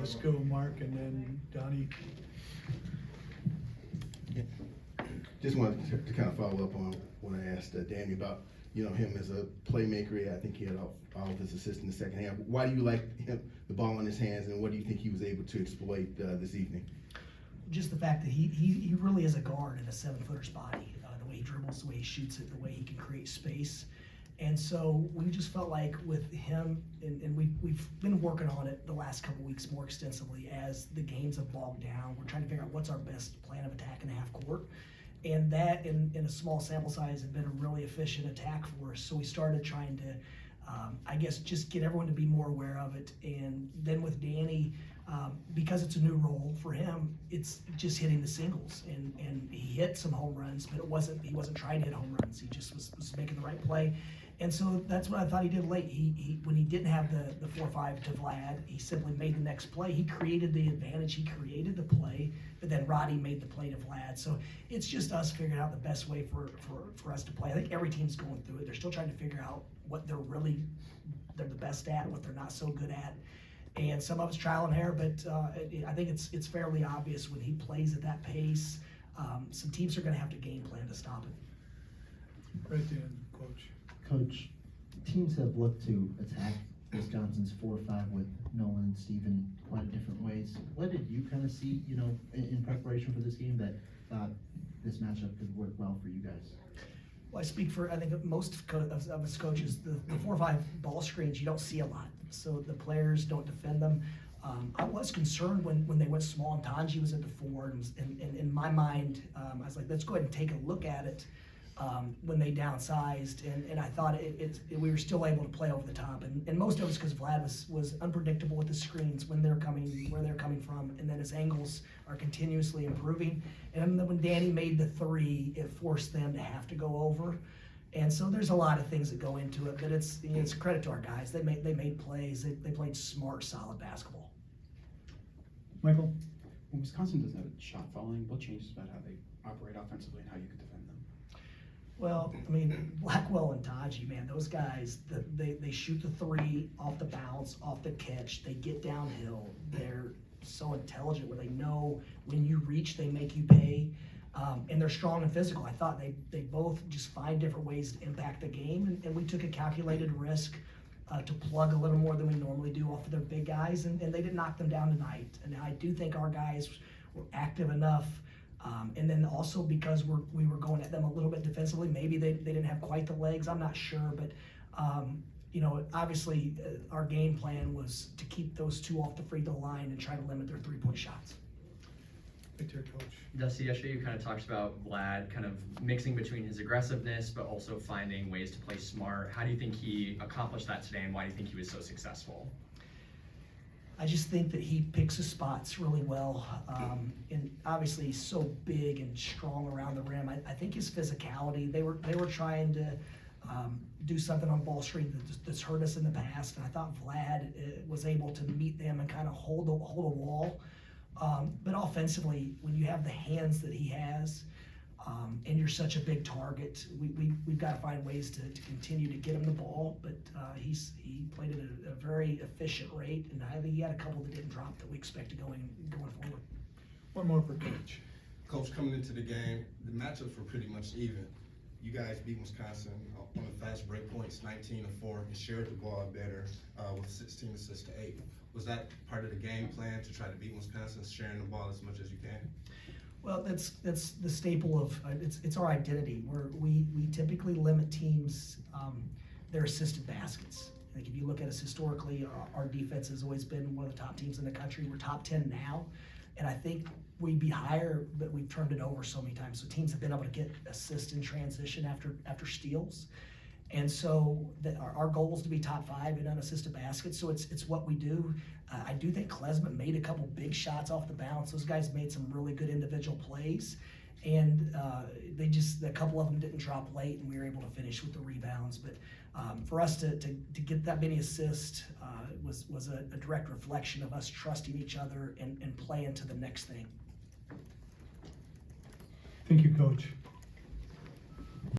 let's go Mark and then Donnie. Just wanted to kind of follow up on when I asked Danny about, him as a playmaker. I think he had all of his assists in the second half. Why do you like him, the ball in his hands, and what do you think he was able to exploit this evening? Just the fact that he really is a guard in a 7-footer's body. The way he dribbles, the way he shoots it, the way he can create space. And so we just felt like with him, and we've been working on it the last couple weeks more extensively as the games have bogged down. We're trying to figure out what's our best plan of attack in the half court. And that, in a small sample size, has been a really efficient attack for us. So we started trying to, just get everyone to be more aware of it. And then with Danny, because it's a new role for him, it's just hitting the singles. And he hit some home runs, but he wasn't trying to hit home runs. He just was making the right play. And so that's what I thought he did late. He when he didn't have the 4-5 to Vlad, he simply made the next play. He created the advantage. He created the play, but then Roddy made the play to Vlad. So it's just us figuring out the best way for us to play. I think every team's going through it. They're still trying to figure out what they're the best at, what they're not so good at. And some of it's trial and error, but I think it's fairly obvious when he plays at that pace. Some teams are going to have to game plan to stop it. Right there, Coach. Coach, teams have looked to attack Wisconsin's 4-5 with Nolan and Steven quite different ways. What did you kind of see, in preparation for this game that thought this matchup could work well for you guys? Well, I speak for, I think, most of us coaches, the 4-5 ball screens, you don't see a lot. So the players don't defend them. I was concerned when they went small and Tanji was at the 4, and in my mind, I was like, let's go ahead and take a look at it. When they downsized, and I thought we were still able to play over the top, and most of it's because Vlad was unpredictable with the screens where they're coming from, and then his angles are continuously improving. And then when Danny made the 3, it forced them to have to go over, and so there's a lot of things that go into it. But it's credit to our guys. They made plays. They played smart, solid basketball. Michael? When Wisconsin doesn't have a shot following, what changes about how they operate offensively and how you can defend them? Well, I mean, Blackwell and Taji, man, those guys, they shoot the 3 off the bounce, off the catch. They get downhill. They're so intelligent where they know when you reach, they make you pay. And they're strong and physical. I thought they both just find different ways to impact the game. And we took a calculated risk to plug a little more than we normally do off of their big guys. And they didn't knock them down tonight. And I do think our guys were active enough. And then also because we were going at them a little bit defensively, maybe they didn't have quite the legs, I'm not sure, but obviously our game plan was to keep those 2 off the free throw line and try to limit their 3-point shots. Right there, Coach. Dusty, yesterday you kind of talked about Vlad kind of mixing between his aggressiveness but also finding ways to play smart. How do you think he accomplished that today, and why do you think he was so successful? I just think that he picks his spots really well, and obviously he's so big and strong around the rim. I think his physicality, they were trying to do something on ball screen that's hurt us in the past, and I thought Vlad was able to meet them and kind of hold a wall. But offensively, when you have the hands that he has, and you're such a big target, we've got to find ways to continue to get him the ball. But he played at a very efficient rate, and I think he had a couple that didn't drop that we expect going forward. One more for Coach. Coach, coming into the game, the matchups were pretty much even. You guys beat Wisconsin on the fast break points, 19-4, and shared the ball better with 16 assists to 8. Was that part of the game plan to try to beat Wisconsin, sharing the ball as much as you can? Well, that's the staple of it's our identity. We typically limit teams their assisted baskets. Like if you look at us historically, our defense has always been one of the top teams in the country. We're top 10 now, and I think we'd be higher, but we've turned it over so many times. So teams have been able to get assists in transition after steals. And so our goal is to be top 5 in unassisted baskets. So it's what we do. I do think Klesman made a couple big shots off the bounce. Those guys made some really good individual plays, and a couple of them didn't drop late, and we were able to finish with the rebounds. But for us to get that many assists was a direct reflection of us trusting each other and playing to the next thing. Thank you, Coach.